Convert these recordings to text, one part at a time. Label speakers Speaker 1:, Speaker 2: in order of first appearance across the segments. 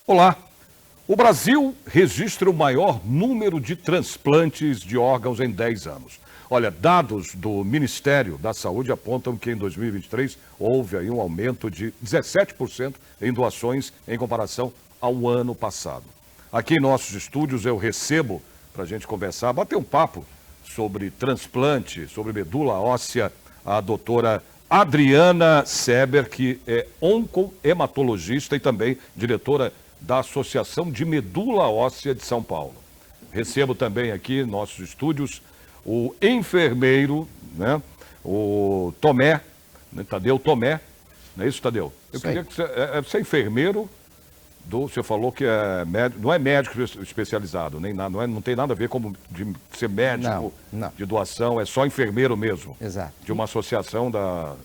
Speaker 1: Olá! O Brasil registra o maior número de transplantes de órgãos em 10 anos. Olha, dados do Ministério da Saúde apontam que em 2023 houve aí um aumento de 17% em doações em comparação ao ano passado. Aqui em nossos estúdios eu recebo, para a gente conversar, bater um papo sobre transplante, sobre medula óssea, a doutora Adriana Seber, que é oncohematologista e também diretora da Associação de Medula Óssea de São Paulo. Recebo também aqui em nossos estúdios o enfermeiro, né, o Tomé, né, Tadeu Tomé, não é isso, Tadeu? Eu queria que você é enfermeiro, você falou que é médico, não é médico especializado, nem nada, não tem nada a ver com de ser médico
Speaker 2: não.
Speaker 1: de doação, é só enfermeiro mesmo.
Speaker 2: Exato.
Speaker 1: De uma associação da...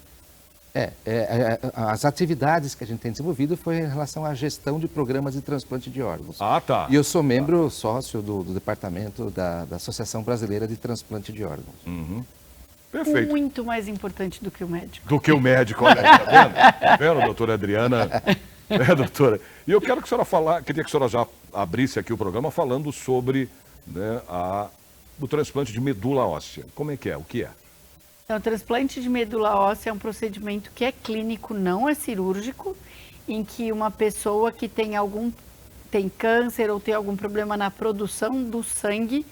Speaker 2: As atividades que a gente tem desenvolvido foi em relação à gestão de programas de transplante de órgãos.
Speaker 1: Ah, tá.
Speaker 2: E eu sou membro sócio do departamento da Associação Brasileira de Transplante de Órgãos.
Speaker 1: Uhum. Perfeito.
Speaker 3: Muito mais importante do que o médico.
Speaker 1: Do que o médico, olha, tá vendo? Tá vendo, doutora Adriana? Doutora? E eu quero que a senhora queria que a senhora já abrisse aqui o programa falando sobre, né, o transplante de medula óssea. Como é que é? O que é?
Speaker 3: Então, o transplante de medula óssea é um procedimento que é clínico, não é cirúrgico, em que uma pessoa que tem câncer ou tem algum problema na produção do sangue,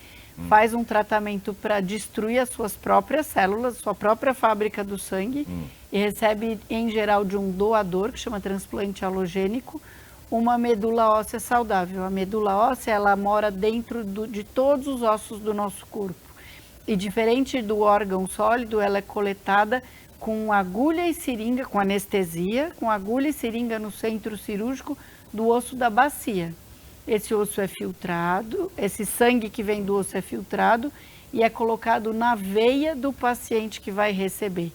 Speaker 3: faz um tratamento para destruir as suas próprias células, sua própria fábrica do sangue, e recebe, em geral, de um doador, que chama transplante halogênico, uma medula óssea saudável. A medula óssea, ela mora dentro de todos os ossos do nosso corpo. E diferente do órgão sólido, ela é coletada com agulha e seringa, com anestesia, com agulha e seringa no centro cirúrgico do osso da bacia. Esse osso é filtrado, esse sangue que vem do osso é filtrado e é colocado na veia do paciente que vai receber.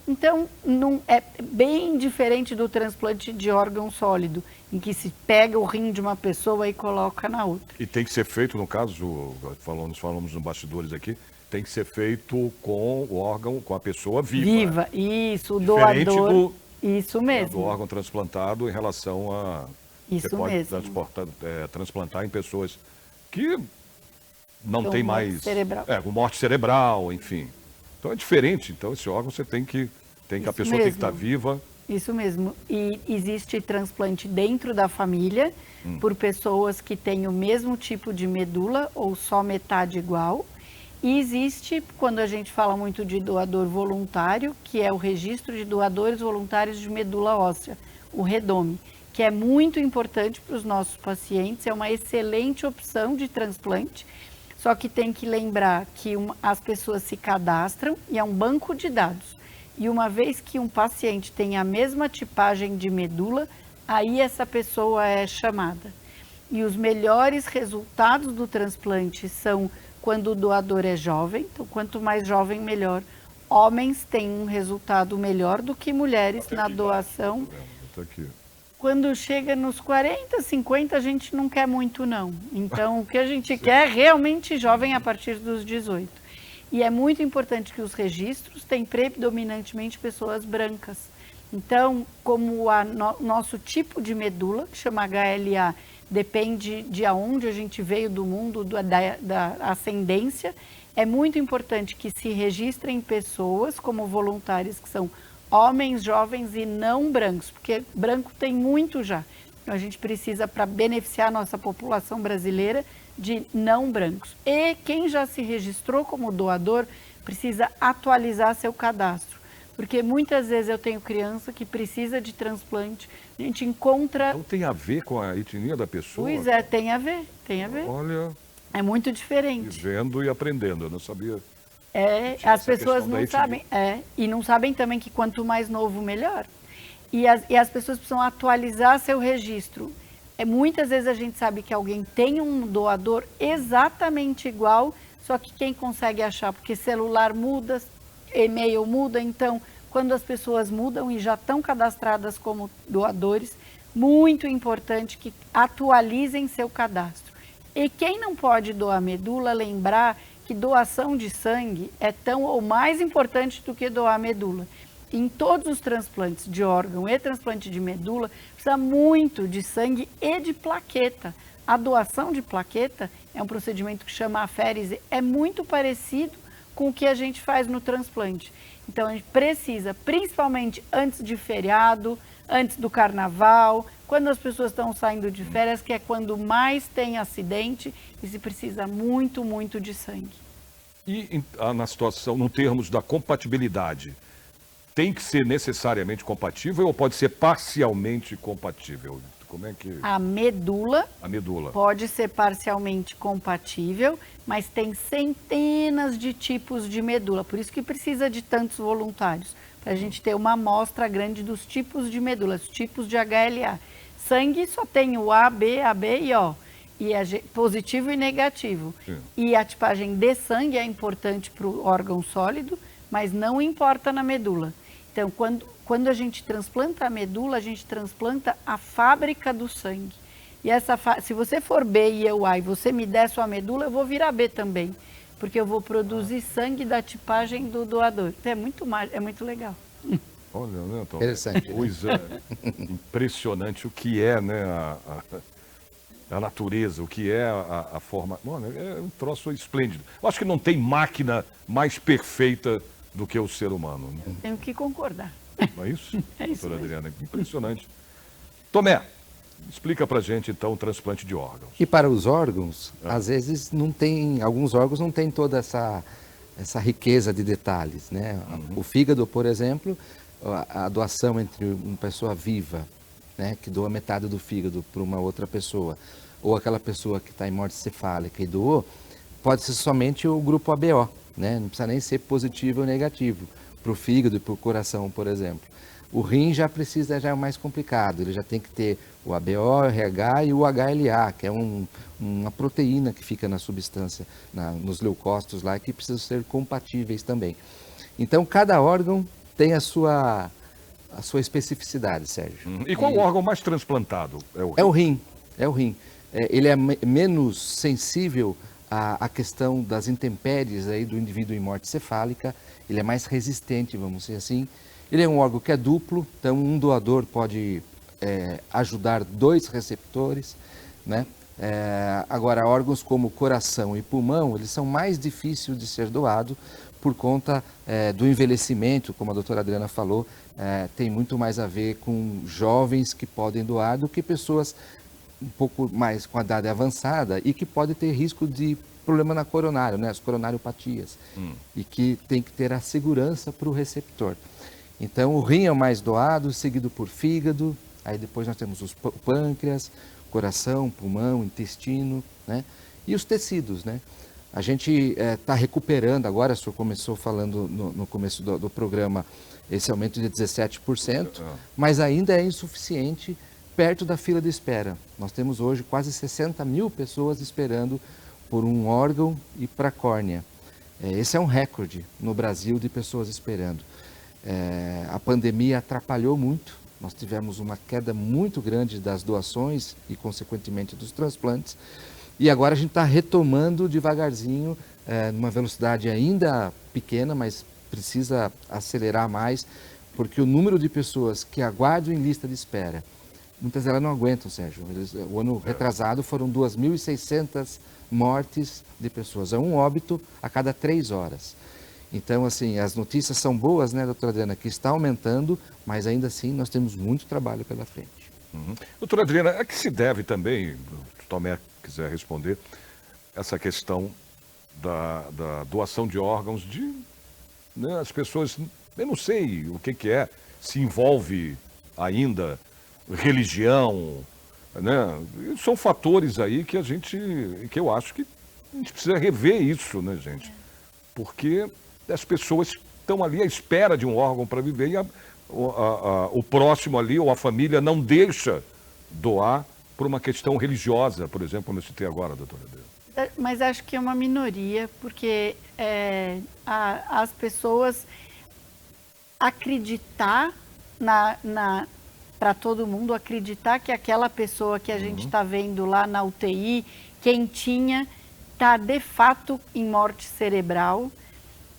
Speaker 3: Então, não é bem diferente do transplante de órgão sólido, em que se pega o rim de uma pessoa e coloca na outra.
Speaker 1: E tem que ser feito, no caso, falamos nos bastidores aqui, tem que ser feito com o órgão, com a pessoa viva.
Speaker 3: Viva, isso, o
Speaker 1: diferente
Speaker 3: doador. Isso mesmo.
Speaker 1: Do órgão transplantado em relação a...
Speaker 3: Isso
Speaker 1: você pode
Speaker 3: mesmo.
Speaker 1: transplantar em pessoas que não
Speaker 3: Com
Speaker 1: tem
Speaker 3: morte
Speaker 1: mais...
Speaker 3: cerebral.
Speaker 1: Com morte cerebral, enfim. Então é diferente. Então esse órgão você tem que... a pessoa tem que estar viva.
Speaker 3: Isso mesmo. E existe transplante dentro da família, por pessoas que têm o mesmo tipo de medula ou só metade igual. E existe, quando a gente fala muito de doador voluntário, que é o registro de doadores voluntários de medula óssea, o REDOME, que é muito importante para os nossos pacientes, é uma excelente opção de transplante, só que tem que lembrar que as pessoas se cadastram e é um banco de dados. E uma vez que um paciente tem a mesma tipagem de medula, aí essa pessoa é chamada. E os melhores resultados do transplante são quando o doador é jovem, então quanto mais jovem, melhor. Homens têm um resultado melhor do que mulheres na doação. Quando chega nos 40, 50, a gente não quer muito, não. Então, o que a gente quer é realmente jovem a partir dos 18. E é muito importante que os registros tenham predominantemente pessoas brancas. Então, como nosso tipo de medula, que chama HLA, depende de aonde a gente veio do mundo, da ascendência, é muito importante que se registrem pessoas como voluntários que são homens, jovens e não brancos, porque branco tem muito já. Então, a gente precisa, para beneficiar a nossa população brasileira, de não brancos. E quem já se registrou como doador precisa atualizar seu cadastro, porque muitas vezes eu tenho criança que precisa de transplante, a gente encontra...
Speaker 1: Então tem a ver com a etnia da pessoa?
Speaker 3: Pois é, tem a ver, tem a ver.
Speaker 1: Olha...
Speaker 3: É muito diferente.
Speaker 1: Vivendo e aprendendo, eu não sabia.
Speaker 3: As pessoas não sabem, e não sabem também que quanto mais novo, melhor. E as pessoas precisam atualizar seu registro. Muitas vezes a gente sabe que alguém tem um doador exatamente igual, só que quem consegue achar, porque celular muda, e-mail muda, então quando as pessoas mudam e já estão cadastradas como doadores, muito importante que atualizem seu cadastro. E quem não pode doar medula, lembrar que doação de sangue é tão ou mais importante do que doar medula. em todos os transplantes de órgão e transplante de medula, precisa muito de sangue e de plaqueta. A doação de plaqueta é um procedimento que chama aférese, é muito parecido com o que a gente faz no transplante. Então, a gente precisa, principalmente antes de feriado, antes do carnaval, quando as pessoas estão saindo de férias, que é quando mais tem acidente e se precisa muito, muito de sangue.
Speaker 1: E na situação, no termos da compatibilidade, tem que ser necessariamente compatível ou pode ser parcialmente compatível? Como é que...
Speaker 3: A medula pode ser parcialmente compatível, mas tem centenas de tipos de medula, por isso que precisa de tantos voluntários, para a gente ter uma amostra grande dos tipos de medula, os tipos de HLA. Sangue só tem o A, B e O, e é positivo e negativo.
Speaker 1: Sim.
Speaker 3: E a tipagem de sangue é importante para o órgão sólido, mas não importa na medula. Então, quando a gente transplanta a medula, a gente transplanta a fábrica do sangue. E se você for B e eu A e você me der sua medula, eu vou virar B também. Porque eu vou produzir sangue da tipagem do doador. Então, é muito legal.
Speaker 1: Olha, né, Tom?
Speaker 2: Interessante.
Speaker 1: Coisa impressionante o que é, né, a natureza, o que é a forma... Mano, é um troço esplêndido. Eu acho que não tem máquina mais perfeita do que o ser humano. Né?
Speaker 3: Tenho que concordar.
Speaker 1: Não é isso?
Speaker 3: É isso
Speaker 1: Doutora
Speaker 3: mesmo.
Speaker 1: Adriana? Impressionante. Tomé, explica pra gente então o transplante de órgãos.
Speaker 2: E para os órgãos, às vezes não tem, alguns órgãos não tem toda essa riqueza de detalhes, né? O fígado, por exemplo, a doação entre uma pessoa viva, né, que doa metade do fígado para uma outra pessoa, ou aquela pessoa que está em morte cefálica e doou, pode ser somente o grupo ABO, né? Não precisa nem ser positivo ou negativo, para o fígado e para o coração, por exemplo. O rim já é mais complicado, ele já tem que ter o ABO, o RH e o HLA, que é uma proteína que fica na substância, nos leucócitos lá, que precisam ser compatíveis também. Então, cada órgão tem a sua especificidade, Sérgio.
Speaker 1: E qual o órgão mais transplantado?
Speaker 2: É o rim. Ele é menos sensível à questão das intempéries aí do indivíduo em morte cefálica, ele é mais resistente, vamos dizer assim. Ele é um órgão que é duplo, então um doador pode ajudar 2 receptores, né? Agora, órgãos como coração e pulmão, eles são mais difíceis de ser doados por conta do envelhecimento, como a doutora Adriana falou, tem muito mais a ver com jovens que podem doar do que pessoas um pouco mais com a idade avançada e que podem ter risco de problema na coronária, né? As coronariopatias, e que tem que ter a segurança para o receptor. Então, o rim é o mais doado, seguido por fígado, aí depois nós temos o pâncreas, coração, pulmão, intestino, né? E os tecidos, né? A gente está recuperando agora, o senhor começou falando no começo do programa, esse aumento de 17%, mas ainda é insuficiente perto da fila de espera. Nós temos hoje quase 60 mil pessoas esperando por um órgão e para a córnea. Esse é um recorde no Brasil de pessoas esperando. A pandemia atrapalhou muito, nós tivemos uma queda muito grande das doações e, consequentemente, dos transplantes. E agora a gente está retomando devagarzinho, numa velocidade ainda pequena, mas precisa acelerar mais, porque o número de pessoas que aguardam em lista de espera, muitas delas não aguentam, Sérgio. O ano retrasado foram 2.600 mortes de pessoas, é um óbito a cada 3 horas. Então, assim, as notícias são boas, né, doutora Adriana, que está aumentando, mas ainda assim nós temos muito trabalho pela frente.
Speaker 1: Doutora Adriana, a que se deve também, se o Tomé quiser responder, essa questão da doação de órgãos de... Né, as pessoas, eu não sei o que é, se envolve ainda religião, né? São fatores aí que que eu acho que a gente precisa rever isso, né, gente? Porque as pessoas estão ali à espera de um órgão para viver e o próximo ali, ou a família, não deixa doar por uma questão religiosa, por exemplo, como eu citei agora, doutora Adriana.
Speaker 3: Mas acho que é uma minoria, porque as pessoas acreditar para todo mundo, acreditar que aquela pessoa que a gente está vendo lá na UTI, quentinha, está de fato em morte cerebral.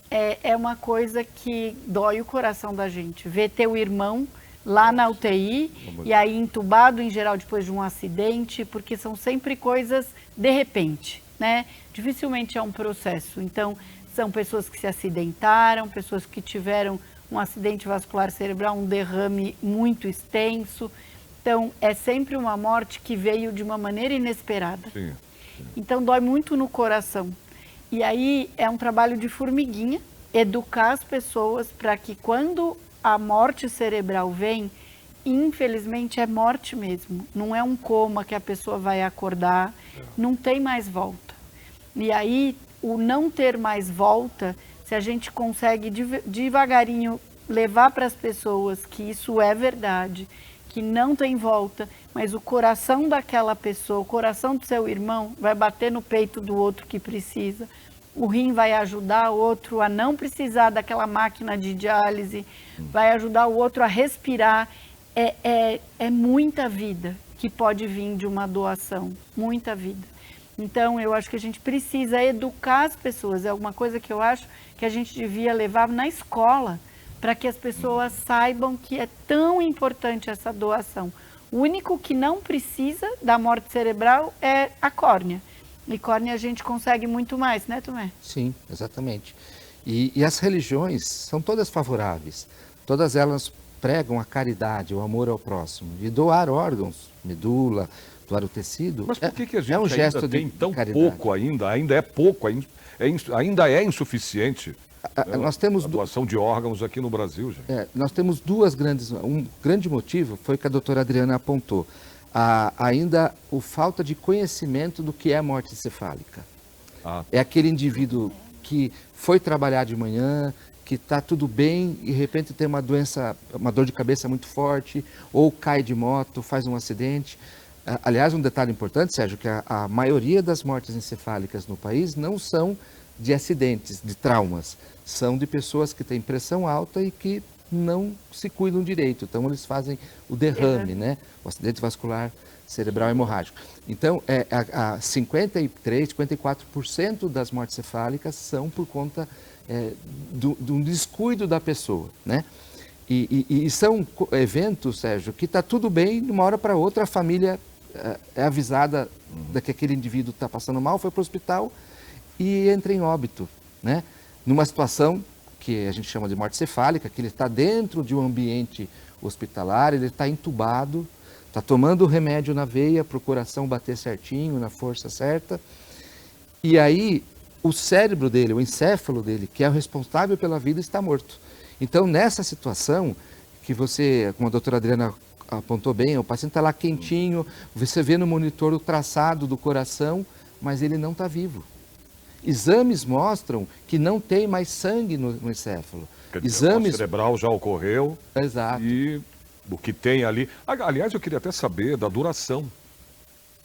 Speaker 3: é uma coisa que dói o coração da gente. Ver teu irmão lá na UTI e aí entubado, em geral, depois de um acidente, porque são sempre coisas de repente, né? Dificilmente é um processo. Então, são pessoas que se acidentaram, pessoas que tiveram um acidente vascular cerebral, um derrame muito extenso. Então, é sempre uma morte que veio de uma maneira inesperada.
Speaker 1: Sim.
Speaker 3: Então, dói muito no coração. E aí, é um trabalho de formiguinha, educar as pessoas para que quando a morte cerebral vem, infelizmente é morte mesmo. Não é um coma que a pessoa vai acordar, não tem mais volta. E aí, o não ter mais volta, se a gente consegue devagarinho levar para as pessoas que isso é verdade, que não tem volta, mas o coração daquela pessoa, o coração do seu irmão vai bater no peito do outro que precisa, o rim vai ajudar o outro a não precisar daquela máquina de diálise, vai ajudar o outro a respirar. É muita vida que pode vir de uma doação, muita vida. Então, eu acho que a gente precisa educar as pessoas. É alguma coisa que eu acho que a gente devia levar na escola, para que as pessoas saibam que é tão importante essa doação. O único que não precisa da morte cerebral é a córnea. E córnea a gente consegue muito mais, né, Tomé?
Speaker 2: Sim, exatamente. E as religiões são todas favoráveis. Todas elas pregam a caridade, o amor ao próximo. E doar órgãos, medula, doar o tecido,
Speaker 1: Mas por que a gente
Speaker 2: é um gesto
Speaker 1: ainda tem
Speaker 2: de
Speaker 1: tão
Speaker 2: caridade.
Speaker 1: pouco ainda é pouco, ainda é insuficiente
Speaker 2: Nós temos
Speaker 1: a doação de órgãos aqui no Brasil, gente?
Speaker 2: nós temos um grande motivo foi que a doutora Adriana apontou. Ainda o falta de conhecimento do que é morte encefálica. É aquele indivíduo que foi trabalhar de manhã, que está tudo bem e de repente tem uma doença, uma dor de cabeça muito forte, ou cai de moto, faz um acidente. Aliás, um detalhe importante, Sérgio, que a maioria das mortes encefálicas no país não são de acidentes, de traumas, são de pessoas que têm pressão alta e que não se cuidam direito. Então, eles fazem o derrame, né? O acidente vascular cerebral hemorrágico. Então, 53%, 54% das mortes cefálicas são por conta de um descuido da pessoa, né? E são eventos, Sérgio, que está tudo bem, de uma hora para outra a família é avisada de que aquele indivíduo está passando mal, foi para o hospital e entra em óbito, né? Numa situação que a gente chama de morte cefálica, que ele está dentro de um ambiente hospitalar, ele está entubado, está tomando o remédio na veia para o coração bater certinho, na força certa, e aí o cérebro dele, o encéfalo dele, que é o responsável pela vida, está morto. Então, nessa situação, que você, como a doutora Adriana apontou bem, o paciente está lá quentinho, você vê no monitor o traçado do coração, mas ele não está vivo. Exames mostram que não tem mais sangue no encéfalo.
Speaker 1: Quer dizer, a morte cerebral já ocorreu.
Speaker 2: Exato.
Speaker 1: E o que tem ali... Aliás, eu queria até saber da duração,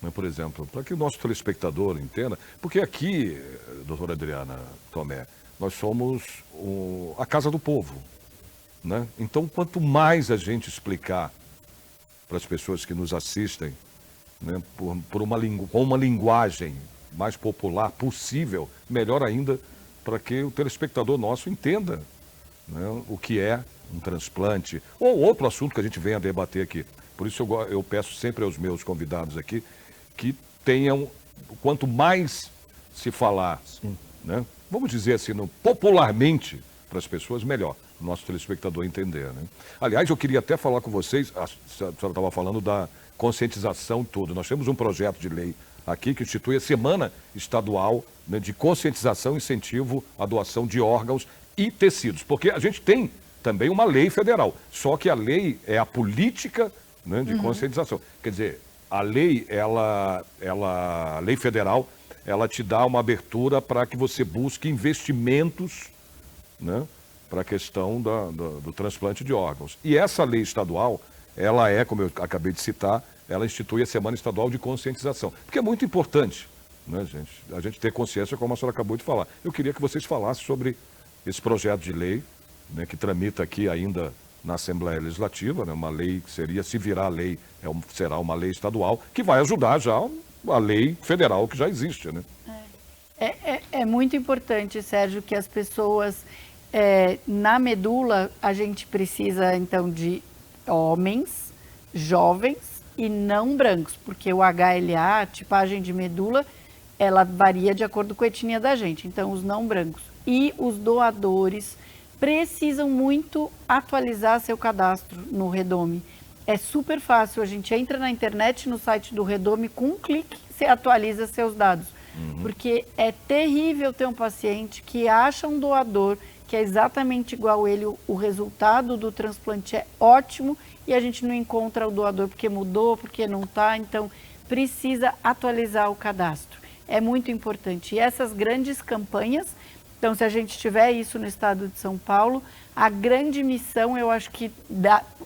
Speaker 1: né, por exemplo, para que o nosso telespectador entenda. Porque aqui, doutora Adriana Tomé, nós somos a casa do povo, né? Então, quanto mais a gente explicar para as pessoas que nos assistem, né, com uma linguagem mais popular possível, melhor ainda, para que o telespectador nosso entenda, né, o que é um transplante, ou outro assunto que a gente venha a debater aqui. Por isso eu peço sempre aos meus convidados aqui que tenham, quanto mais se falar, né, vamos dizer assim, popularmente para as pessoas, melhor, o nosso telespectador entender, né? Aliás, eu queria até falar com vocês, a senhora estava falando da conscientização e tudo. Nós temos um projeto de lei aqui que institui a Semana Estadual, né, de Conscientização e Incentivo à Doação de Órgãos e Tecidos, porque a gente tem também uma lei federal, só que a lei é a política, né, de conscientização. Quer dizer, a lei, a lei federal, ela te dá uma abertura para que você busque investimentos, né, para a questão do transplante de órgãos. E essa lei estadual, ela é, como eu acabei de citar, ela institui a Semana Estadual de Conscientização. Porque é muito importante, né, gente, a gente ter consciência, como a senhora acabou de falar. Eu queria que vocês falassem sobre esse projeto de lei, né, que tramita aqui ainda na Assembleia Legislativa, né, uma lei que seria, se virar a lei, será uma lei estadual, que vai ajudar já a lei federal que já existe, né?
Speaker 3: É muito importante, Sérgio, que as pessoas, na medula, a gente precisa, então, de homens, jovens e não brancos, porque o HLA, a tipagem de medula, ela varia de acordo com a etnia da gente, então os não brancos. E os doadores precisam muito atualizar seu cadastro no Redome. É super fácil, a gente entra na internet, no site do Redome, com um clique você atualiza seus dados. Porque é terrível ter um paciente que acha um doador que é exatamente igual a ele, o resultado do transplante é ótimo e a gente não encontra o doador porque mudou, porque não está, então precisa atualizar o cadastro. É muito importante. E essas grandes campanhas, então se a gente tiver isso no estado de São Paulo, a grande missão, eu acho que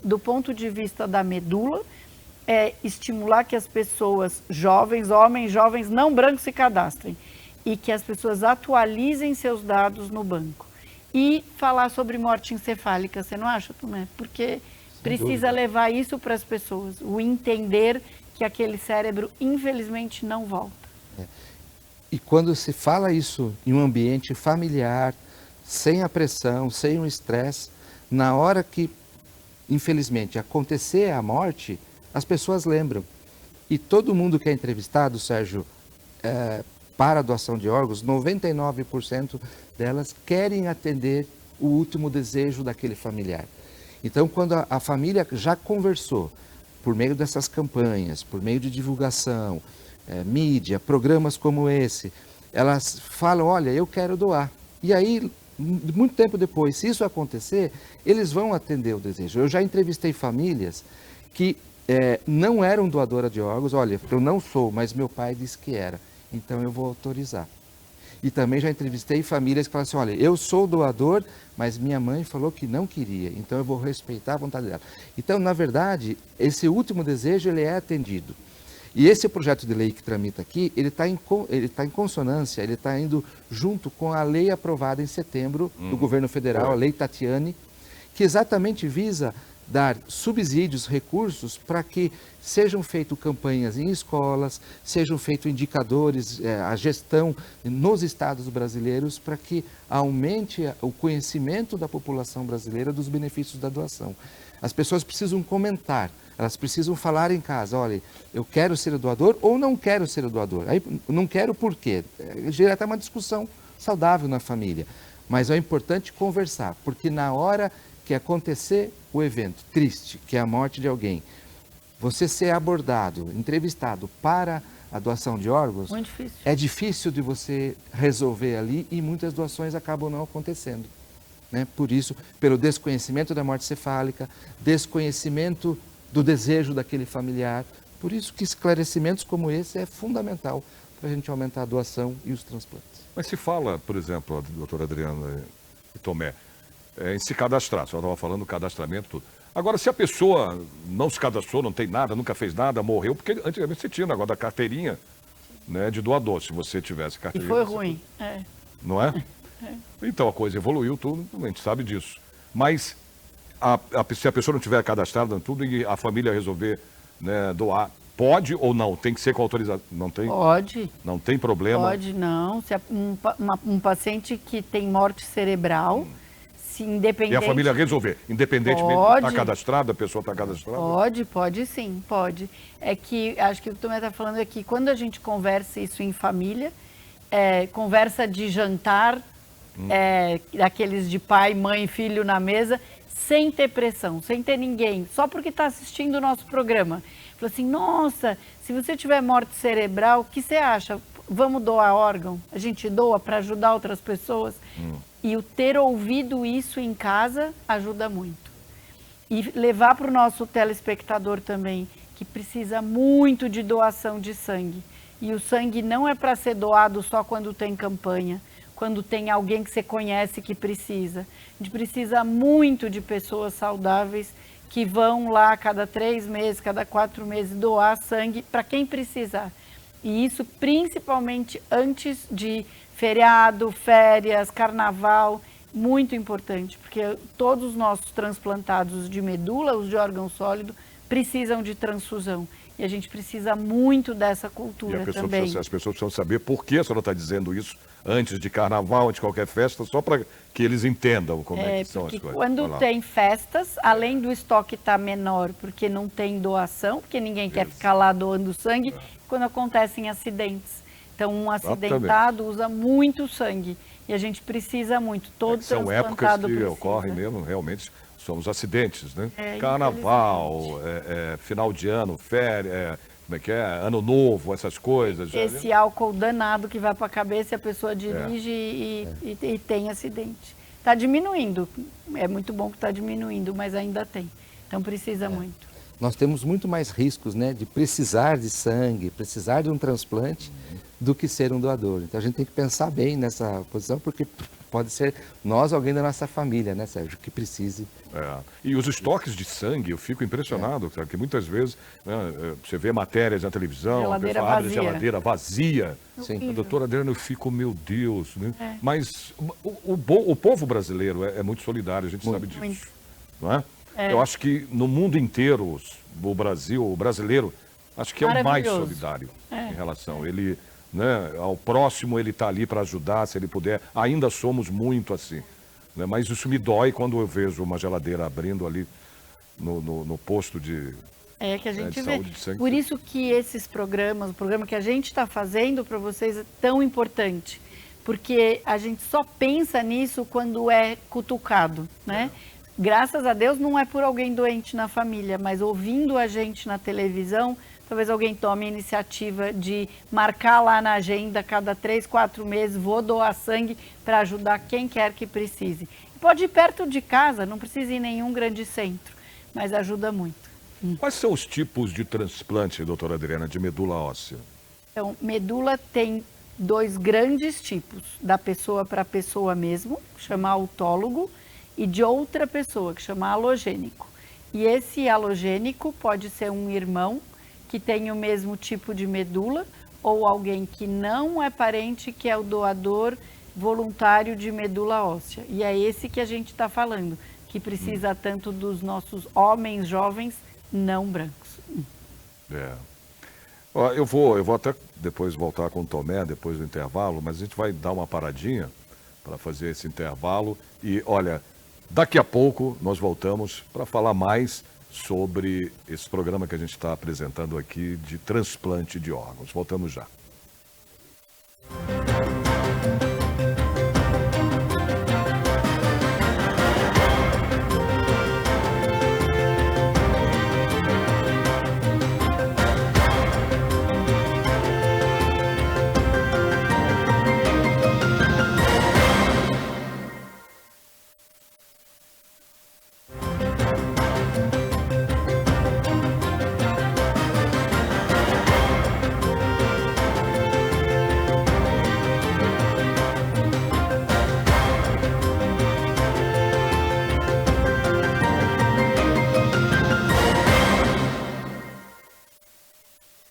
Speaker 3: do ponto de vista da medula, é estimular que as pessoas jovens, homens jovens não brancos se cadastrem e que as pessoas atualizem seus dados no banco. E falar sobre morte encefálica, você não acha, Tomé? Porque precisa levar isso para as pessoas, o entender que aquele cérebro, infelizmente, não volta.
Speaker 2: E quando se fala isso em um ambiente familiar, sem a pressão, sem o estresse, na hora que, infelizmente, acontecer a morte, as pessoas lembram. E todo mundo que é entrevistado, Sérgio, para a doação de órgãos, 99% delas querem atender o último desejo daquele familiar. Então, quando a família já conversou, por meio dessas campanhas, por meio de divulgação, mídia, programas como esse, elas falam, olha, eu quero doar. E aí, muito tempo depois, se isso acontecer, eles vão atender o desejo. Eu já entrevistei famílias que não eram doadora de órgãos, olha, eu não sou, mas meu pai disse que era, então eu vou autorizar. E também já entrevistei famílias que falam assim, olha, eu sou doador, mas minha mãe falou que não queria, então eu vou respeitar a vontade dela. Então, na verdade, esse último desejo, ele é atendido. E esse projeto de lei que tramita aqui, ele está em consonância, ele está indo junto com a lei aprovada em setembro do governo federal, a Lei Tatiane, que exatamente visa dar subsídios, recursos para que sejam feitas campanhas em escolas, sejam feitos indicadores, a gestão nos estados brasileiros para que aumente o conhecimento da população brasileira dos benefícios da doação. As pessoas precisam comentar, elas precisam falar em casa, olha, eu quero ser doador ou não quero ser doador. Aí, não quero por quê? Gera até uma discussão saudável na família, mas é importante conversar, porque na hora que acontecer o evento triste, que é a morte de alguém, você ser abordado, entrevistado para a doação de órgãos,
Speaker 3: muito difícil.
Speaker 2: É difícil de você resolver ali e muitas doações acabam não acontecendo. Né? Por isso, pelo desconhecimento da morte cefálica, desconhecimento do desejo daquele familiar, por isso que esclarecimentos como esse é fundamental para a gente aumentar a doação e os transplantes.
Speaker 1: Mas se fala, por exemplo, a doutora Adriana e Tomé, em se cadastrar, a senhora estava falando do cadastramento, tudo. Agora, se a pessoa não se cadastrou, não tem nada, nunca fez nada, morreu, porque antigamente você tinha o negócio da carteirinha, né, de doador, se você tivesse
Speaker 3: E
Speaker 1: carteirinha.
Speaker 3: foi ruim.
Speaker 1: Não é? Então a coisa evoluiu, tudo, a gente sabe disso. Mas se a pessoa não tiver cadastrada tudo e a família resolver, né, doar, pode ou não? Tem que ser com autorização? Não tem?
Speaker 3: Pode.
Speaker 1: Não tem problema?
Speaker 3: Pode, não. Se um paciente que tem morte cerebral, se independente...
Speaker 1: E a família resolver, independentemente de estar cadastrada, a pessoa está cadastrada?
Speaker 3: Pode sim, pode. É que, acho que o que tu está falando é que quando a gente conversa isso em família, conversa de jantar, daqueles de pai, mãe, filho na mesa, sem ter pressão, sem ter ninguém, só porque está assistindo o nosso programa. Falou assim, nossa, se você tiver morte cerebral, o que você acha? Vamos doar órgão? A gente doa para ajudar outras pessoas? E o ter ouvido isso em casa ajuda muito. E levar para o nosso telespectador também, que precisa muito de doação de sangue. E o sangue não é para ser doado só quando tem campanha, quando tem alguém que você conhece que precisa. A gente precisa muito de pessoas saudáveis que vão lá a cada 3 meses, cada 4 meses, doar sangue para quem precisar. E isso principalmente antes de feriado, férias, carnaval, muito importante, porque todos os nossos transplantados de medula, os de órgão sólido, precisam de transfusão. E a gente precisa muito dessa
Speaker 1: E
Speaker 3: cultura
Speaker 1: a pessoa
Speaker 3: também.
Speaker 1: as pessoas precisam saber por que a senhora está dizendo isso antes de carnaval, antes de qualquer festa, só para que eles entendam como é que são as
Speaker 3: Porque
Speaker 1: coisas.
Speaker 3: quando
Speaker 1: Vai lá.
Speaker 3: tem festas, além do estoque estar menor, porque não tem doação, porque ninguém quer ficar lá doando sangue, quando acontecem acidentes. Então, um acidentado usa muito sangue e a gente precisa muito. Todo
Speaker 1: São épocas
Speaker 3: transplantado
Speaker 1: que
Speaker 3: precisa.
Speaker 1: ocorrem mesmo, realmente, são os acidentes, né?
Speaker 3: É,
Speaker 1: Carnaval, final de ano, férias, como é que é? Ano novo, essas coisas.
Speaker 3: Esse álcool danado que vai para a cabeça e a pessoa dirige e tem acidente. Está diminuindo, é muito bom que está diminuindo, mas ainda tem. Então precisa muito.
Speaker 2: Nós temos muito mais riscos, né, de precisar de sangue, precisar de um transplante, do que ser um doador. Então a gente tem que pensar bem nessa posição, porque pode ser nós, alguém da nossa família, né, Sérgio, que precise.
Speaker 1: E os estoques de sangue, eu fico impressionado, sabe, que muitas vezes, né, você vê matérias na televisão, a
Speaker 3: Geladeira
Speaker 1: pessoa abre a
Speaker 3: vazia.
Speaker 1: geladeira vazia.
Speaker 2: Sim.
Speaker 1: A doutora Adriana, eu fico, meu Deus, né? Mas o povo brasileiro é muito solidário, a gente sabe disso.
Speaker 3: Muito.
Speaker 1: Não é? Eu acho que no mundo inteiro, o brasileiro, acho que é o mais
Speaker 3: Maravilhoso.
Speaker 1: solidário em relação. Ele, né, ao próximo, ele está ali para ajudar, se ele puder. Ainda somos muito assim. Né? Mas isso me dói quando eu vejo uma geladeira abrindo ali no posto de
Speaker 3: Que a gente
Speaker 1: de
Speaker 3: vê.
Speaker 1: saúde de sangue.
Speaker 3: Por isso que esses programas, o programa que a gente está fazendo para vocês é tão importante. Porque a gente só pensa nisso quando é cutucado, né? Graças a Deus não é por alguém doente na família, mas ouvindo a gente na televisão, talvez alguém tome a iniciativa de marcar lá na agenda, cada 3, 4 meses, vou doar sangue para ajudar quem quer que precise. Pode ir perto de casa, não precisa ir em nenhum grande centro, mas ajuda muito.
Speaker 1: Quais são os tipos de transplante, doutora Adriana, de medula óssea?
Speaker 3: Então, medula tem 2 grandes tipos, da pessoa para pessoa mesmo, chama autólogo, e de outra pessoa, que chama halogênico. E esse halogênico pode ser um irmão que tem o mesmo tipo de medula, ou alguém que não é parente, que é o doador voluntário de medula óssea. E é esse que a gente está falando, que precisa tanto dos nossos homens jovens não brancos.
Speaker 1: Ó, eu vou até depois voltar com o Tomé, depois do intervalo, mas a gente vai dar uma paradinha para fazer esse intervalo. E olha, daqui a pouco nós voltamos para falar mais sobre esse programa que a gente está apresentando aqui de transplante de órgãos. Voltamos já.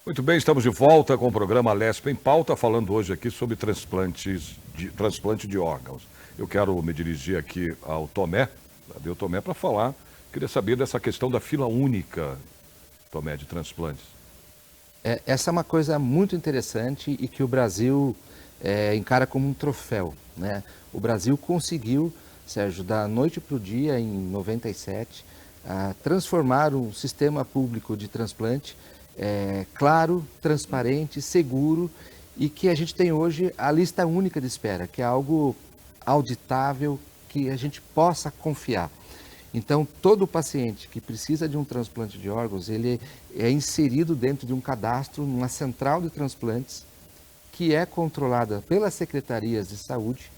Speaker 1: Muito bem, estamos de volta com o programa Lesp em Pauta, falando hoje aqui sobre transplante de órgãos. Eu quero me dirigir aqui ao Tomé, o Tomé, para falar. Queria saber dessa questão da fila única, Tomé, de transplantes.
Speaker 2: Essa é uma coisa muito interessante e que o Brasil encara como um troféu, né? O Brasil conseguiu, Sérgio, da noite para o dia, em 97, transformar um sistema público de transplante claro, transparente, seguro, e que a gente tem hoje a lista única de espera, que é algo auditável, que a gente possa confiar. Então, todo paciente que precisa de um transplante de órgãos, ele é inserido dentro de um cadastro, numa central de transplantes, que é controlada pelas secretarias de saúde.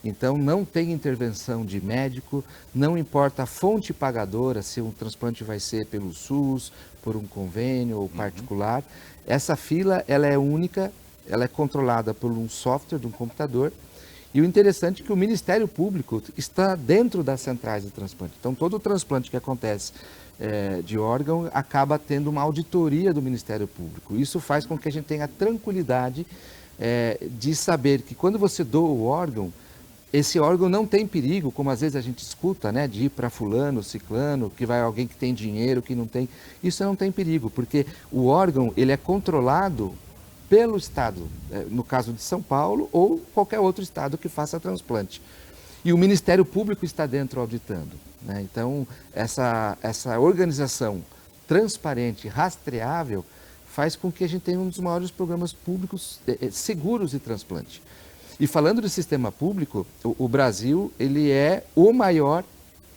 Speaker 2: Então, não tem intervenção de médico, não importa a fonte pagadora, se um transplante vai ser pelo SUS, por um convênio ou particular. Essa fila, ela é única, ela é controlada por um software de um computador. E o interessante é que o Ministério Público está dentro das centrais de transplante. Então, todo o transplante que acontece de órgão acaba tendo uma auditoria do Ministério Público. Isso faz com que a gente tenha tranquilidade de saber que quando você doa o órgão, esse órgão não tem perigo, como às vezes a gente escuta, né, de ir para fulano, ciclano, que vai alguém que tem dinheiro, que não tem. Isso não tem perigo, porque o órgão ele é controlado pelo Estado, no caso de São Paulo ou qualquer outro Estado que faça transplante. E o Ministério Público está dentro auditando, né? Então, essa organização transparente, rastreável, faz com que a gente tenha um dos maiores programas públicos seguros de transplante. E falando do sistema público, o Brasil ele é o maior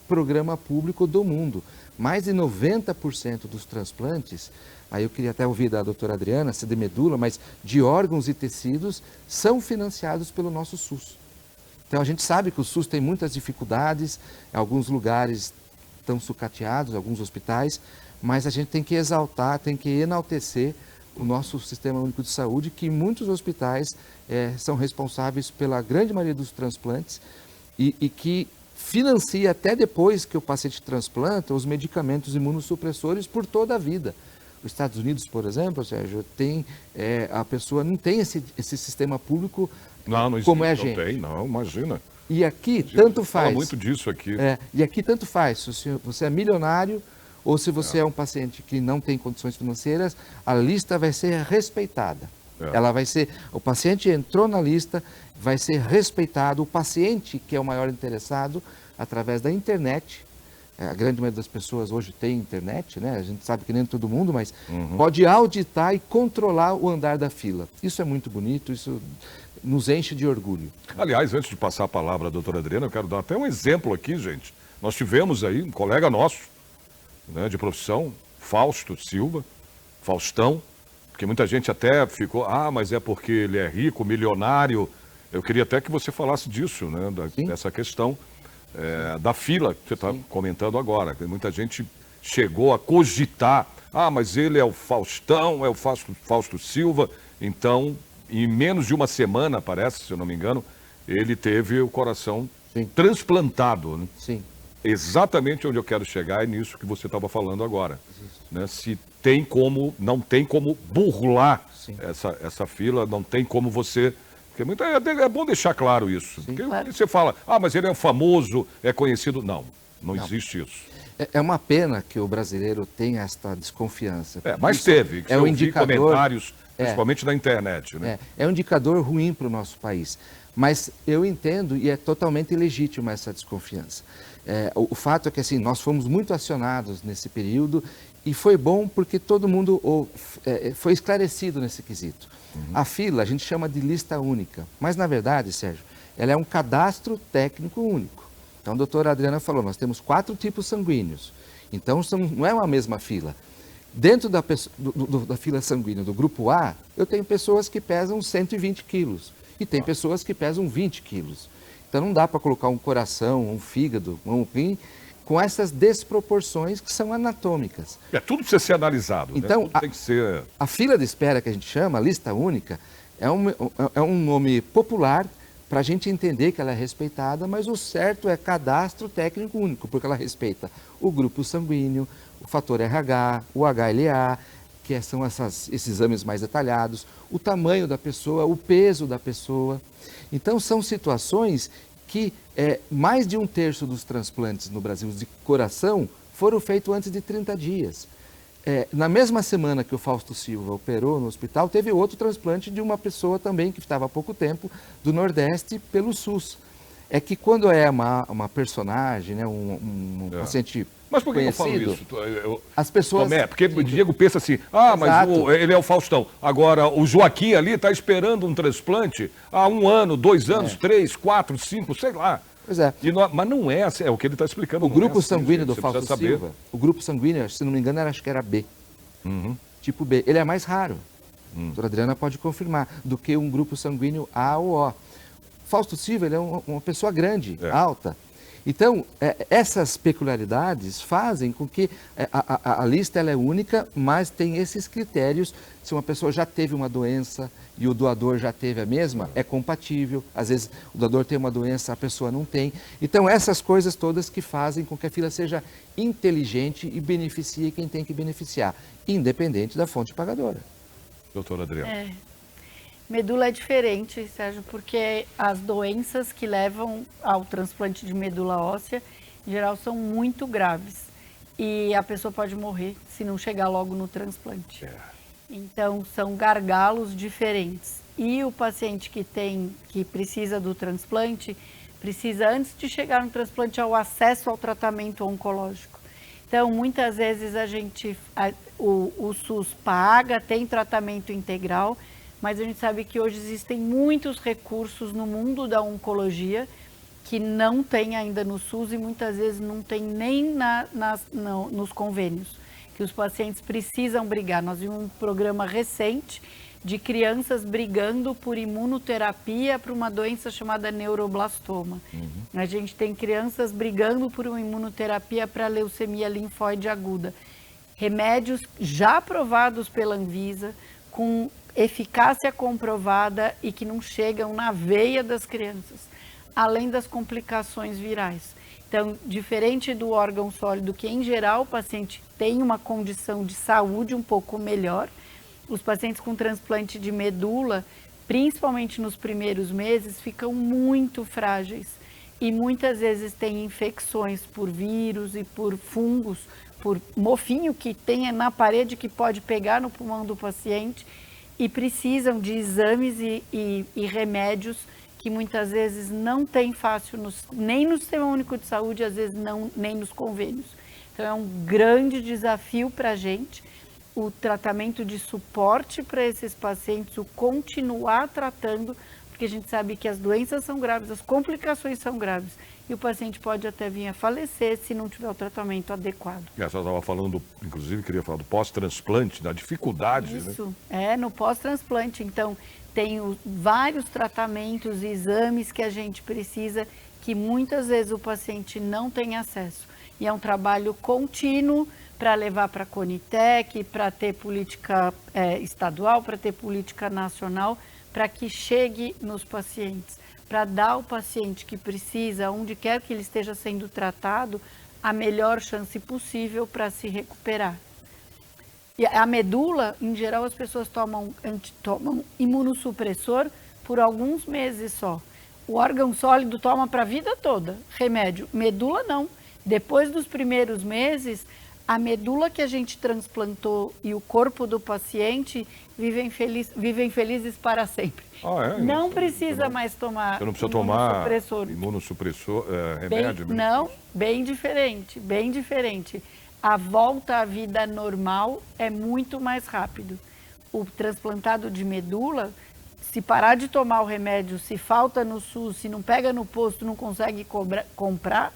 Speaker 2: programa público do mundo. Mais de 90% dos transplantes, aí eu queria até ouvir da doutora Adriana, se de medula, mas de órgãos e tecidos, são financiados pelo nosso SUS. Então a gente sabe que o SUS tem muitas dificuldades, alguns lugares estão sucateados, alguns hospitais, mas a gente tem que exaltar, tem que enaltecer o nosso Sistema Único de Saúde, que muitos hospitais são responsáveis pela grande maioria dos transplantes e que financia até depois que o paciente transplanta os medicamentos imunossupressores por toda a vida. Os Estados Unidos, por exemplo, Sérgio, tem, a pessoa não tem esse sistema público
Speaker 1: não existe,
Speaker 2: como é a gente.
Speaker 1: Não tem, não, imagina.
Speaker 2: E aqui
Speaker 1: Imagina,
Speaker 2: tanto faz.
Speaker 1: Fala muito disso aqui.
Speaker 2: E aqui tanto faz, se você é milionário ou se você é um paciente que não tem condições financeiras, a lista vai ser respeitada. Ela vai ser, o paciente entrou na lista, vai ser respeitado, o paciente que é o maior interessado, através da internet, a grande maioria das pessoas hoje tem internet, né? A gente sabe que nem todo mundo, mas pode auditar e controlar o andar da fila. Isso é muito bonito, isso nos enche de orgulho.
Speaker 1: Aliás, antes de passar a palavra à doutora Adriana, eu quero dar até um exemplo aqui, gente. Nós tivemos aí um colega nosso, né, de profissão, Fausto Silva, Faustão, porque muita gente até ficou, mas é porque ele é rico, milionário. Eu queria até que você falasse disso, né, dessa questão da fila que você está comentando agora. Muita gente chegou a cogitar, mas ele é o Faustão, é o Fausto Silva, então, em menos de uma semana, parece, se eu não me engano, ele teve o coração transplantado, né?
Speaker 2: Sim.
Speaker 1: Exatamente onde eu quero chegar é nisso que você estava falando agora, né? Se tem como, não tem como burlar essa fila, não tem como você... Porque é bom deixar claro isso. Porque você fala, mas ele é famoso, é conhecido. Não existe isso.
Speaker 2: É uma pena que o brasileiro tenha esta desconfiança.
Speaker 1: Mas teve, que
Speaker 2: é um
Speaker 1: eu vi
Speaker 2: indicador,
Speaker 1: comentários, principalmente na internet. Né?
Speaker 2: É um indicador ruim para o nosso país. Mas eu entendo e é totalmente legítima essa desconfiança. O fato é que assim, nós fomos muito acionados nesse período e foi bom porque todo mundo foi esclarecido nesse quesito. A fila a gente chama de lista única, mas na verdade, Sérgio, ela é um cadastro técnico único. Então a doutora Adriana falou, nós temos 4 tipos sanguíneos, então não é uma mesma fila. Dentro da fila sanguínea do grupo A, eu tenho pessoas que pesam 120 quilos e tem pessoas que pesam 20 quilos. Então não dá para colocar um coração, um fígado, um rim, com essas desproporções que são anatômicas.
Speaker 1: Tudo precisa ser analisado.
Speaker 2: Então,
Speaker 1: né? Tem que ser...
Speaker 2: a fila de espera que a gente chama, a lista única, é um nome popular para a gente entender que ela é respeitada, mas o certo é cadastro técnico único, porque ela respeita o grupo sanguíneo, o fator RH, o HLA, que são esses exames mais detalhados, o tamanho da pessoa, o peso da pessoa. Então, são situações que mais de 1/3 dos transplantes no Brasil de coração foram feitos antes de 30 dias. Na mesma semana que o Fausto Silva operou no hospital, teve outro transplante de uma pessoa também que estava há pouco tempo do Nordeste pelo SUS. É que quando é uma personagem, né, um paciente
Speaker 1: Mas por que eu
Speaker 2: conhecido,
Speaker 1: falo isso?
Speaker 2: as pessoas...
Speaker 1: Tomé, porque o Diego pensa assim, mas ele é o Faustão. Agora, o Joaquim ali está esperando um transplante há 1 ano, 2 anos, 3, 4, 5, sei lá.
Speaker 2: Pois é.
Speaker 1: Mas não é assim, é o que ele está explicando.
Speaker 2: O grupo sanguíneo do
Speaker 1: você
Speaker 2: Fausto
Speaker 1: precisa saber.
Speaker 2: Silva, o grupo sanguíneo, se não me engano, acho que era B. Tipo B. Ele é mais raro, a doutora Adriana pode confirmar, do que um grupo sanguíneo A ou O. Fausto Silva, ele é uma pessoa grande, alta. Então, essas peculiaridades fazem com que a lista ela é única, mas tem esses critérios. Se uma pessoa já teve uma doença e o doador já teve a mesma, é compatível. Às vezes o doador tem uma doença, a pessoa não tem. Então, essas coisas todas que fazem com que a fila seja inteligente e beneficie quem tem que beneficiar, independente da fonte pagadora.
Speaker 1: Doutora Adriana.
Speaker 3: Medula é diferente, Sérgio, porque as doenças que levam ao transplante de medula óssea, em geral, são muito graves. E a pessoa pode morrer se não chegar logo no transplante. Então, são gargalos diferentes. E o paciente que precisa do transplante, precisa, antes de chegar no transplante, ao acesso ao tratamento oncológico. Então, muitas vezes o SUS paga, tem tratamento integral, mas a gente sabe que hoje existem muitos recursos no mundo da oncologia que não tem ainda no SUS e muitas vezes não tem nem nos convênios, que os pacientes precisam brigar. Nós vimos um programa recente de crianças brigando por imunoterapia para uma doença chamada neuroblastoma. A gente tem crianças brigando por uma imunoterapia para leucemia linfóide aguda. Remédios já aprovados pela Anvisa, com eficácia comprovada e que não chegam na veia das crianças, além das complicações virais. Então, diferente do órgão sólido, que em geral o paciente tem uma condição de saúde um pouco melhor, os pacientes com transplante de medula, principalmente nos primeiros meses, ficam muito frágeis e muitas vezes têm infecções por vírus e por fungos, por mofinho que tem na parede que pode pegar no pulmão do paciente e precisam de exames e remédios que muitas vezes não tem fácil nem no Sistema Único de Saúde, às vezes nem nos convênios. Então é um grande desafio para a gente o tratamento de suporte para esses pacientes, o continuar tratando, porque a gente sabe que as doenças são graves, as complicações são graves e o paciente pode até vir a falecer se não tiver o tratamento adequado.
Speaker 1: E a senhora estava falando, inclusive, queria falar do pós-transplante, da dificuldade,
Speaker 3: Isso,
Speaker 1: né?
Speaker 3: no pós-transplante. Então, tem vários tratamentos, exames que a gente precisa, que muitas vezes o paciente não tem acesso. E é um trabalho contínuo para levar para a Conitec, para ter política estadual, para ter política nacional, para que chegue nos pacientes, para dar ao paciente que precisa, onde quer que ele esteja sendo tratado, a melhor chance possível para se recuperar. E a medula, em geral, as pessoas tomam imunossupressor por alguns meses só. O órgão sólido toma para a vida toda, remédio. Medula não. Depois dos primeiros meses, a medula que a gente transplantou e o corpo do paciente vivem felizes para sempre. Não precisa mais tomar
Speaker 1: Você não precisa tomar imunossupressor, remédio?
Speaker 3: Não, bem diferente, bem diferente. A volta à vida normal é muito mais rápido. O transplantado de medula, se parar de tomar o remédio, se falta no SUS, se não pega no posto, não consegue comprar,